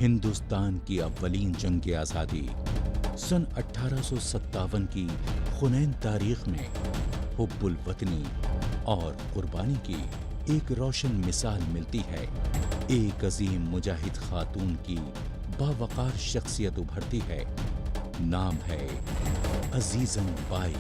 हिंदुस्तान की अव्वलीन जंग आज़ादी सन 1857 की खुनैन तारीख में हुब्बुल वतनी और कुर्बानी की एक रोशन मिसाल मिलती है। एक अजीम मुजाहिद खातून की बावकार शख्सियत उभरती है। नाम है अजीजन बाई।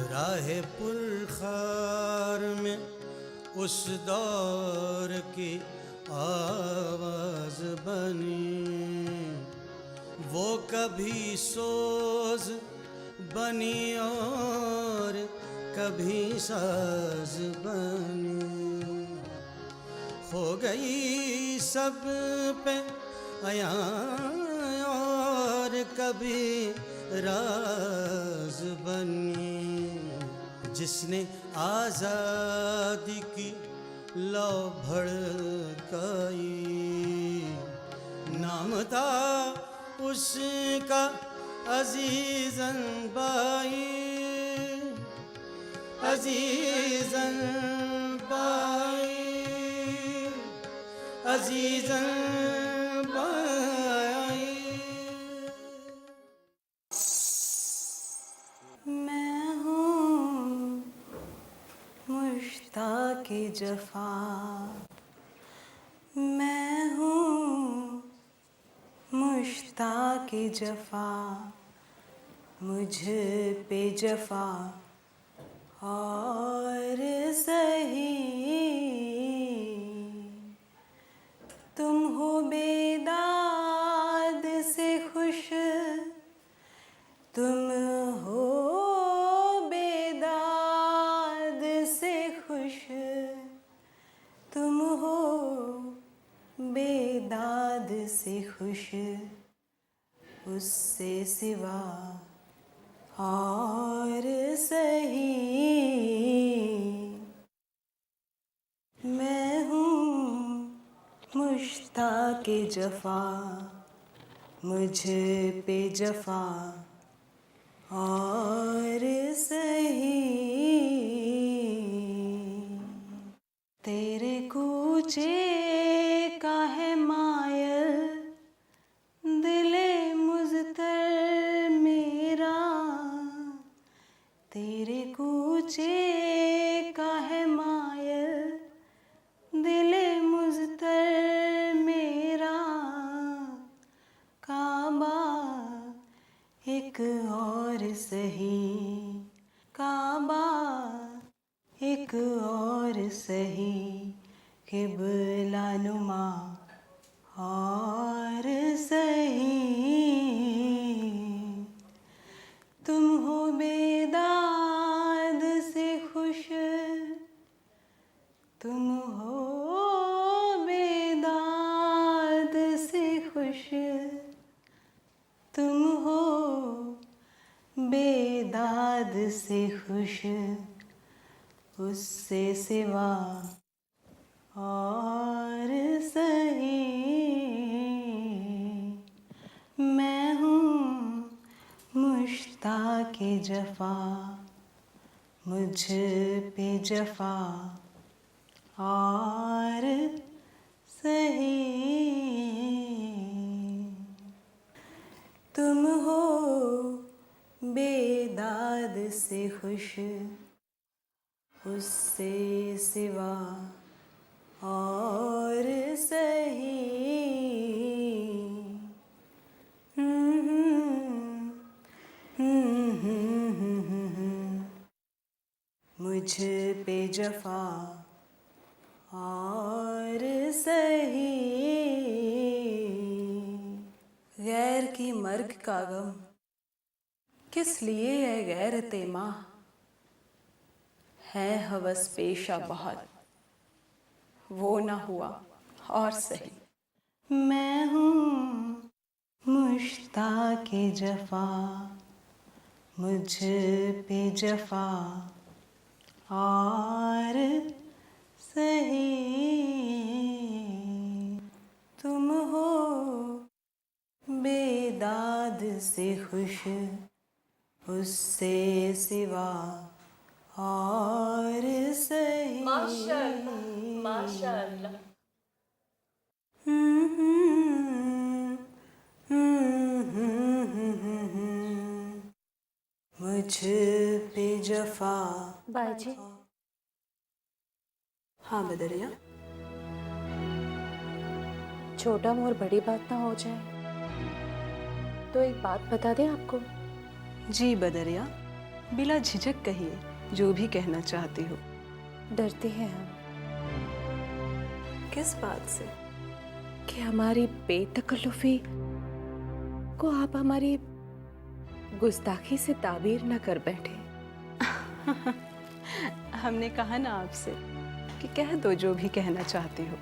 राहे पुरखार में उस दौर की आवाज बनी, वो कभी सोज बनी और कभी साज बनी। हो गई सब पे अया और कभी राज बनी। जिसने आज़ादी की लौ भड़काई, नाम था उसका अजीजन बाई। अजीजन बाई, अजीजन बाई। मैं हूँ मुश्ताक़ जफ़ा, मैं हूँ मुश्ताक़ जफ़ा, मुझ पे जफ़ा और सही। तुम हो बेदाद से खुश, तुम हो बेदाद से खुश, तुम हो बेदाद से खुश, उससे सिवा और सही। मैं हूँ मुश्ताक़ जफ़ा, मुझ पे जफ़ा और सही। तेरे कूचे का है मायल दिले मुज़तर मेरा, तेरे कूचे का है मायल दिले मुज़तर मेरा। काबा एक और सही, काबा एक और सही, क़िबला नुमा और सही। तुम हो बेदाद से खुश, तुम हो बेदाद से खुश, तुम हो बेदाद से खुश, उससे सिवा और सही। मैं हूँ मुश्ताक़ जफ़ा, मुझ पे जफ़ा और सही। तुम हो बेदाद से खुश, उससे सिवा और सही। मुझ पे जफ़ा और सही। गैर की मर्ग का गम किस लिए है गैरते माँ, है हवस पेशा बहुत वो न हुआ और सही। मैं हूँ मुश्ताक़ जफ़ा, मुझ पे जफा और सही तुम हो बेदाद से खुश उससे सिवा और सही। माशाअल्लाह, माशाअल्लाह। मुझ पे जफा। बाजी, हाँ बदरिया। छोटा मोर बड़ी बात ना हो जाए तो एक बात बता दें आपको। जी बदरिया, बिला झिझक कहिए जो भी कहना चाहती हो। डरते हैं हम किस बात से? कि हमारी बेतकल्लुफी को आप हमारी गुस्ताखी से ताबीर न कर बैठे। हमने कहा ना आपसे कि कह दो जो भी कहना चाहती हो।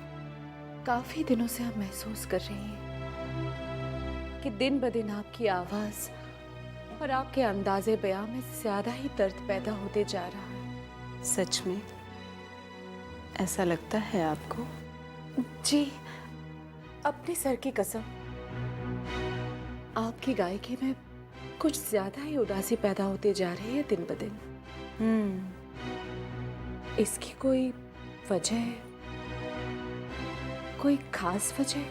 काफी दिनों से हम महसूस कर रही हैं कि दिन ब दिन आपकी आवाज और आपके अंदाजे बयां में ज्यादा ही दर्द पैदा होते जा रहा है। सच में ऐसा लगता है आपको? जी, अपने सर की कसम, आपकी गायकी में कुछ ज्यादा ही उदासी पैदा होते जा रही है दिन ब दिन। इसकी कोई वजह है? कोई खास वजह?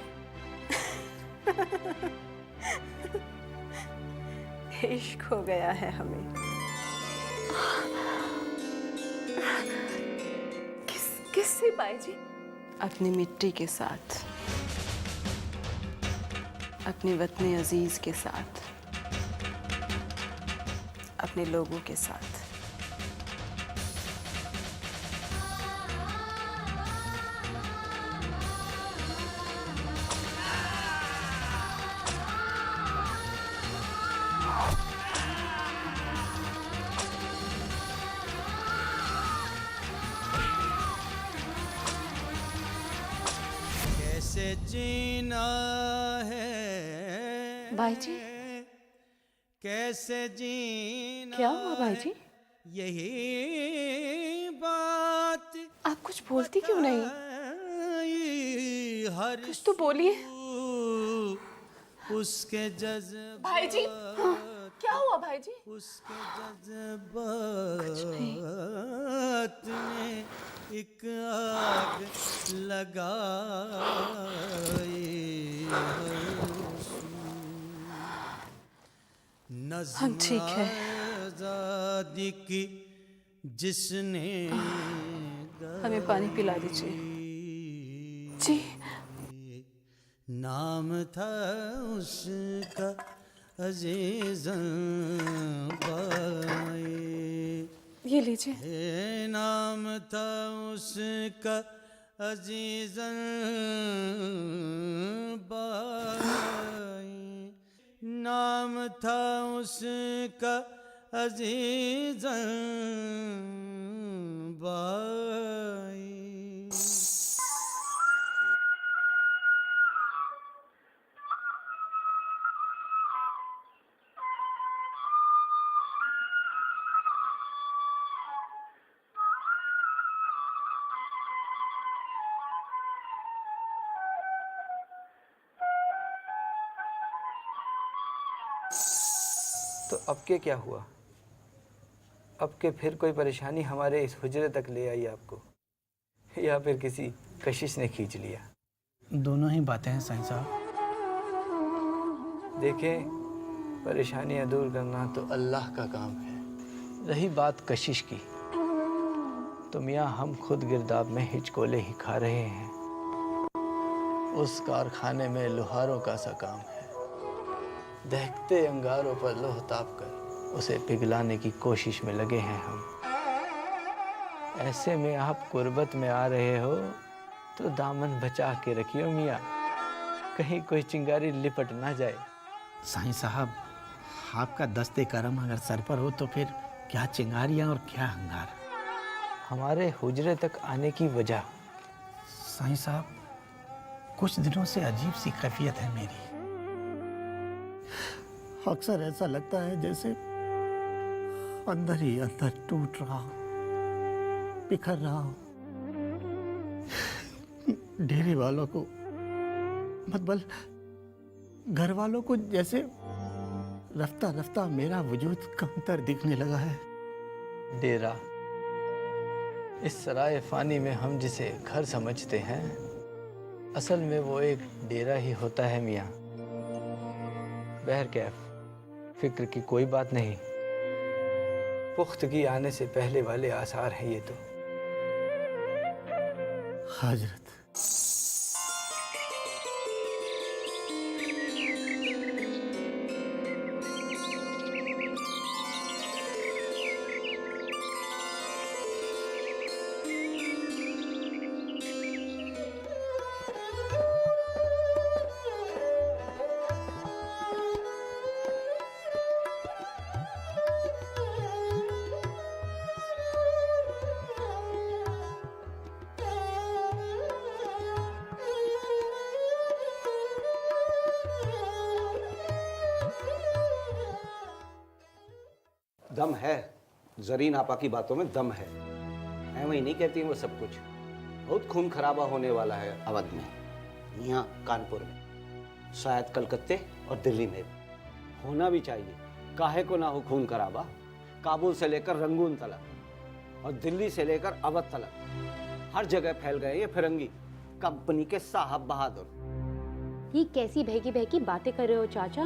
इश्क हो गया है हमें। किससे बाई जी? अपनी मिट्टी के साथ, अपने वतन अजीज के साथ, अपने लोगों के साथ। कैसे जीना है भाई जी? कैसे जीना क्या हुआ भाई जी? यही बात आप कुछ बोलती क्यों नहीं? हर कुछ तो बोलिए। उसके जज्बात भाई जी, हाँ, क्या हुआ भाई जी? उसके जज्बात ने एक आग लगाई। हम ठीक है। आज़ादी की जिसने हमें पानी पिला दीजिए। जी। नाम था उसका अज़ीज़न बाई। ये लीजिए। नाम था उसका अज़ीज़न बाई। नाम था उसका अज़ीज़न बाई। तो अब के क्या हुआ? अब के फिर कोई परेशानी हमारे इस हुजरे तक ले आई आपको, या फिर किसी कशिश ने खींच लिया? दोनों ही बातें हैं साईं साहब। देखें, परेशानियां दूर करना तो अल्लाह का काम है। रही बात कशिश की, तो मियाँ हम खुद गिरदाब में हिचकोले ही खा रहे हैं। उस कारखाने में लोहारों का सा काम है। दहकते अंगारों पर लोह ताप कर उसे पिघलाने की कोशिश में लगे हैं हम। ऐसे में आप गुर्बत में आ रहे हो तो दामन बचा के रखियो मियाँ, कहीं कोई चिंगारी लिपट ना जाए। साईं साहब, आपका दस्ते करम अगर सर पर हो तो फिर क्या चिंगारियाँ और क्या अंगार। हमारे हुजरे तक आने की वजह? साईं साहब, कुछ दिनों से अजीब सी कैफियत है मेरी। अक्सर ऐसा लगता है जैसे अंदर ही अंदर टूट रहा हूं, बिखर रहा हूं। डेरे वालों को मतलब घर वालों को जैसे रफ्ता रफ्ता मेरा वजूद कमतर दिखने लगा है। डेरा, इस सराय फानी में हम जिसे घर समझते हैं, असल में वो एक डेरा ही होता है मियाँ। बहरकैफ, फिक्र की कोई बात नहीं। पुख्तगी आने से पहले वाले आसार हैं ये तो। हजरत, दम है, जरीन आपा की बातों में दम है। ऐਵੇਂ ही नहीं कहती वो सब कुछ। बहुत खून खराबा होने वाला है अवध में, यहाँ कानपुर में, शायद कलकत्ते और दिल्ली में भी। होना भी चाहिए, काहे को ना हो खून खराबा। काबुल से लेकर रंगून तलक और दिल्ली से लेकर अवध तलक हर जगह फैल गए ये फिरंगी कंपनी के साहब बहादुर। ये कैसी बहकी बहकी बातें कर रहे हो चाचा?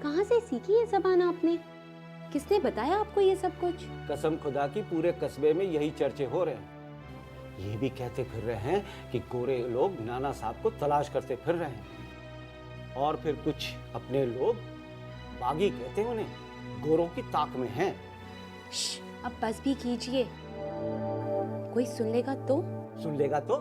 कहाँ से सीखी ये जबान आपने? किसने बताया आपको ये सब कुछ? कसम खुदा की पूरे कस्बे में यही चर्चे हो रहे हैं। ये भी कहते फिर रहे हैं कि गोरे लोग नाना साहब को तलाश करते फिर रहे हैं। और फिर कुछ अपने लोग बागी कहते हैं उन्हें, गोरों की ताक में हैं। अब बस भी कीजिए, कोई सुन लेगा तो? सुन लेगा तो?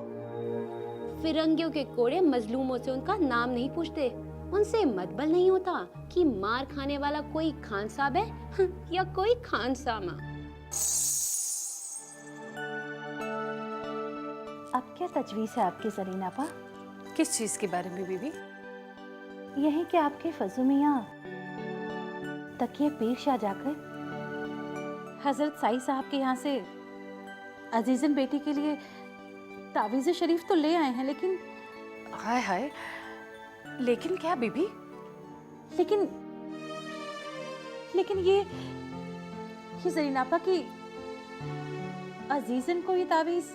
फिरंगियों के कोड़े मजलूमों से उनका नाम नहीं पूछते। उनसे मतबल नहीं होता कि मार खाने वाला कोई खान साहब है या कोई खान सामा। अब क्या तजवीज़ है आपकी जरीन आपा? किस चीज के बारे में बीबी? यही कि आपके फजू मियाँ तकिए पीर शाह जाकर हजरत साई साहब के यहाँ से अजीजन बेटी के लिए तावीज़ शरीफ तो ले आए हैं, लेकिन हाय हाय, लेकिन क्या बीबी? लेकिन ये जरीन आपा की अजीजन को ये तावीज़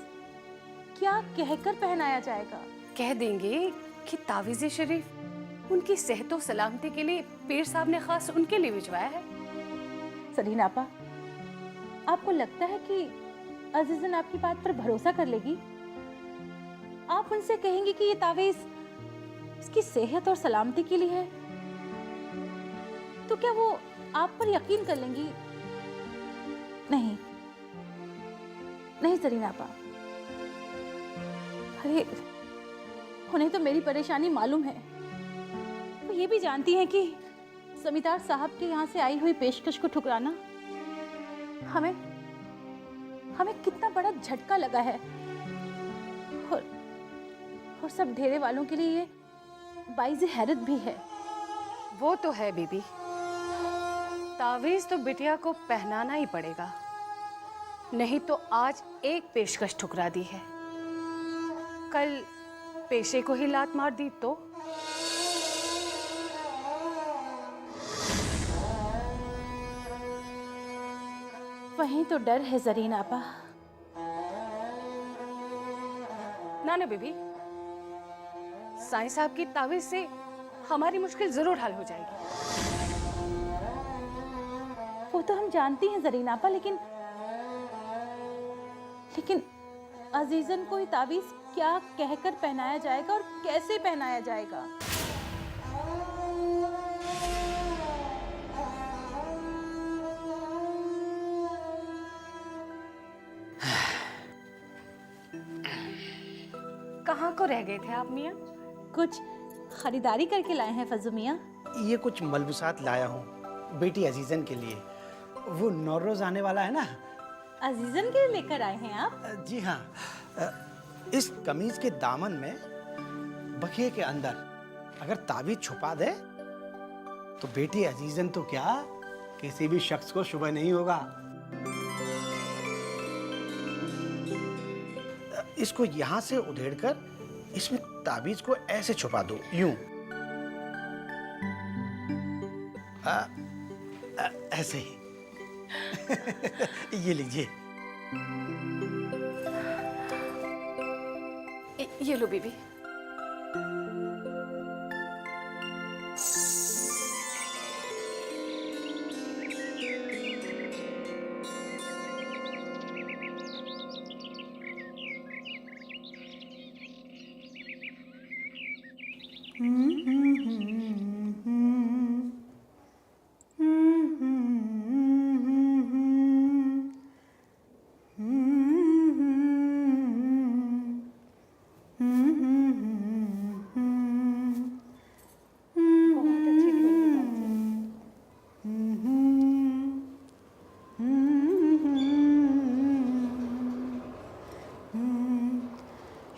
क्या कहकर पहनाया जाएगा? कह देंगे कि तावीज़ शरीफ उनकी सेहत और सलामती के लिए पीर साहब ने खास उनके लिए भिजवाया है। जरीन आपा, आपको लगता है कि अजीजन आपकी बात पर भरोसा कर लेगी? आप उनसे कहेंगे कि ये तावीज़ उसकी सेहत और सलामती के लिए है, तो क्या वो आप पर यकीन कर लेंगी? नहीं नहीं जरीन आपा, अरे उन्हें तो मेरी परेशानी मालूम है। वो ये भी जानती हैं कि जमींदार साहब के यहाँ से आई हुई पेशकश को ठुकराना हमें कितना बड़ा झटका लगा है, और सब ढेरे वालों के लिए ये बाइज़े हैरत भी है। वो तो है बीबी, तावीज़ तो बिटिया को पहनाना ही पड़ेगा, नहीं तो आज एक पेशकश ठुकरा दी है, कल पेशे को ही लात मार दी तो? वहीं तो डर है जरीन आपा। ना बीबी, साईं साहब की तावीज़ से हमारी मुश्किल जरूर हल हो जाएगी। वो तो हम जानती हैं जरीन आपा, लेकिन अजीजन को ये तावीज़ क्या कहकर पहनाया जाएगा और कैसे पहनाया जाएगा? कहाँ को रह गए थे आप मियाँ? कुछ खरीदारी करके लाए हैं फजू मियाँ। ये कुछ मलबूसात लाया हूँ बेटी अजीजन के लिए। वो नौरोज आने वाला है ना। अजीजन के लिए लेकर आए हैं आप? जी हाँ। इस कमीज के दामन में बखिए के अंदर अगर ताबीज छुपा दे तो बेटी अजीजन तो क्या किसी भी शख्स को शुबह नहीं होगा। इसको यहाँ से उधेड़कर इसमें ताबीज को ऐसे छुपा दो, यूं। ऐसे ही। ये लीजिए। ये लो बीबी।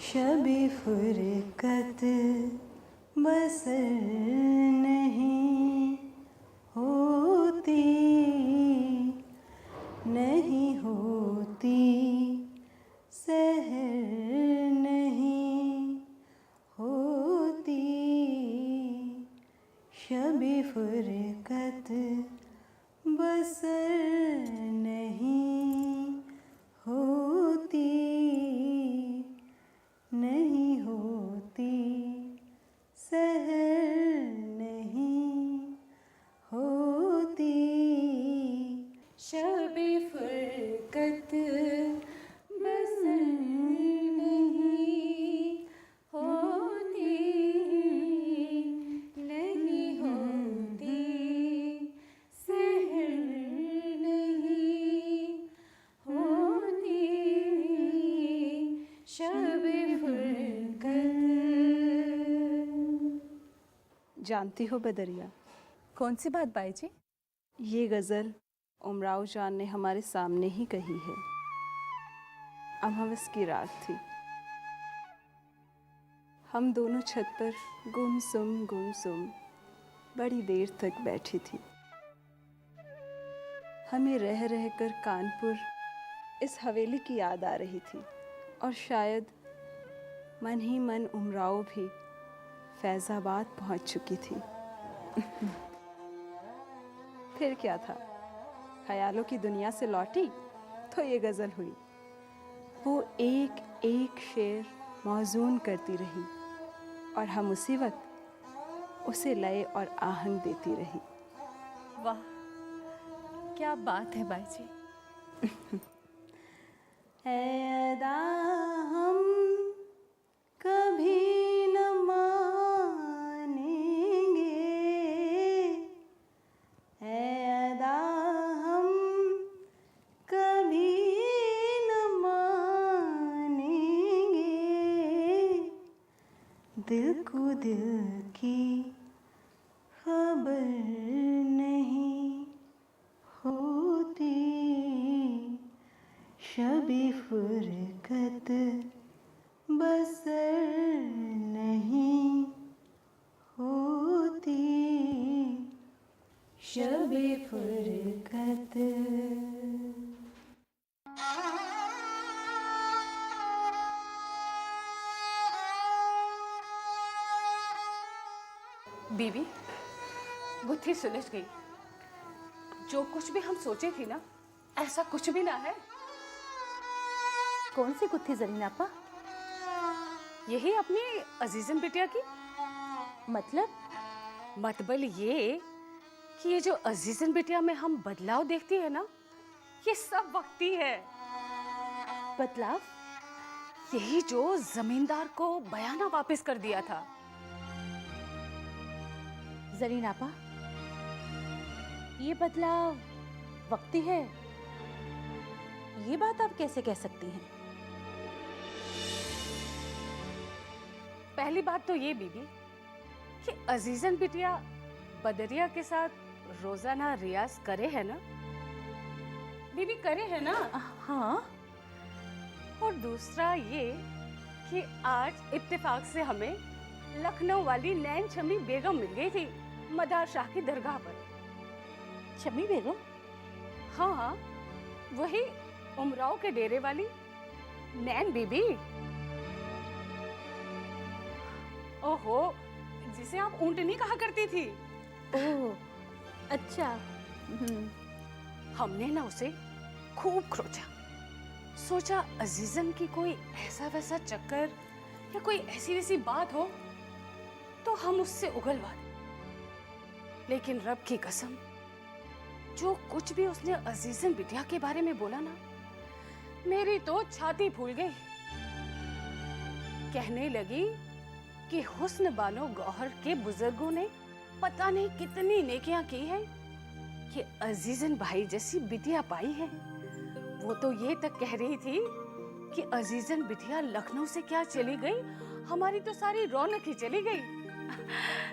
शबी फुरकत बसर नहीं होती, नहीं होती सहर नहीं होती, शबी फुरकत बसर नहीं होती, नहीं होती सहर नहीं होती, शबे फुरकत बसर नहीं होती, नहीं होती सहर नहीं होती, शबे जानती हो बदरिया, कौन सी बात बाई जी? ये गज़ल उमराव जान ने हमारे सामने ही कही है। अमावस की रात थी, हम दोनों छत पर गुमसुम बड़ी देर तक बैठी थी। हमें रह रहकर कानपुर इस हवेली की याद आ रही थी, और शायद मन ही मन उमराव भी फैज़ाबाद पहुंच चुकी थी। फिर क्या था, ख्यालों की दुनिया से लौटी तो ये गज़ल हुई। वो एक एक शेर मौजून करती रही और हम उसी वक्त उसे लय और आहंग देती रही। वाह, क्या बात है बाई जी। है अदा हम कभी न मानेंगे, है अदा हम कभी न मानेंगे, दिल को दिल की खबर नहीं होती, शबी फुरकत बसर नहीं होती, शबी फुरकत। बीबी, बुद्धि सुलझ गई। जो कुछ भी हम सोचे थी ना, ऐसा कुछ भी ना है। कौन सी गुत्थी ज़रीन आपा? यही अपनी अजीजन बिटिया की। मतलब ये कि ये जो अजीजन बिटिया में हम बदलाव देखती है ना, ये सब वक्ती है। बदलाव? यही जो जमींदार को बयाना वापस कर दिया था। ज़रीन आपा, ये बदलाव वक्ती है, ये बात आप कैसे कह सकती हैं? पहली बात तो ये बीबी कि अजीजन बिटिया बदरिया के साथ रोजाना रियाज करे है ना बीबी, करे है ना? हाँ। और दूसरा ये कि आज इत्तेफाक से हमें लखनऊ वाली नैन छमी बेगम मिल गई थी मदार शाह की दरगाह पर। शमी बेगम? हाँ, वही उमराव के डेरे वाली नैन बीबी। ओहो, जिसे आप ऊंटनी कहा करती थी। ओह, अच्छा। हमने ना उसे खूब खोजा, सोचा अजीजन की कोई ऐसा वैसा चक्कर या कोई ऐसी वैसी बात हो तो हम उससे उगलवा दें। लेकिन रब की कसम, जो कुछ भी उसने अजीजन बिटिया के बारे में बोला ना, मेरी तो छाती फूल गई। कहने लगी कि हुस्न बानो गौहर के बुजुर्गों ने पता नहीं कितनी नेकियां की हैं कि अजीजन भाई जैसी बिटिया पाई है। वो तो ये तक कह रही थी कि अजीजन बिटिया लखनऊ से क्या चली गई, हमारी तो सारी रौनक ही चली गई।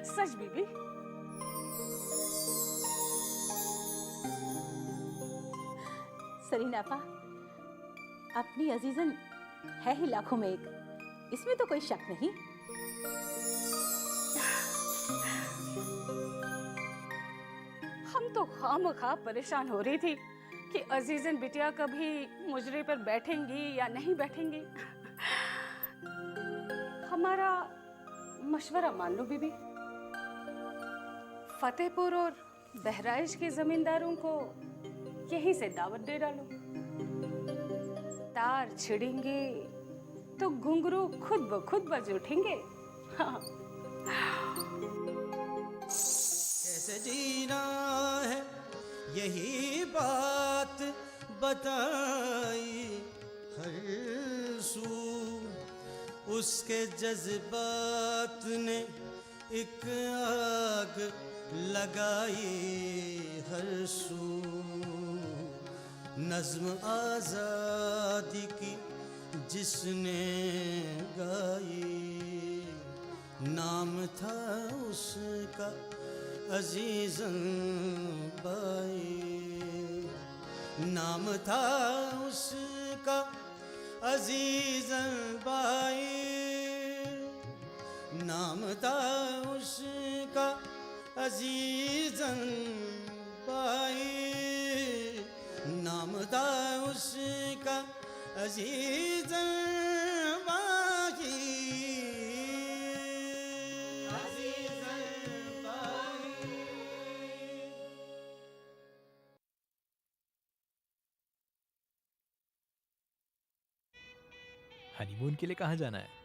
सच बीबी। सरीन आपा, अपनी अजीजन है ही लाखों में एक, इसमें तो कोई शक नहीं। हम तो खामखा परेशान हो रही थी कि अजीजन बिटिया कभी मुजरे पर बैठेंगी या नहीं बैठेंगी। हमारा मशवरा मान लो बीबी, फतेहपुर और बहराइच के जमींदारों को यहीं से दावत दे डालो। तार छिड़ेंगे तो घुंघरू खुद ब खुद बज उठेंगे। हाँ। कैसे जीना है यही बात बताई हर सू, उसके जज्बात ने एक आग लगाई हर सू। नज्म आज़ादी की जिसने गाई, नाम था उसका अजीजन बाई। नाम था उसका अजीजन बाई। नाम था उसका अजीजन बाई। नाम था उसका अजीजन बाई। हनीमून के लिए कहाँ जाना है?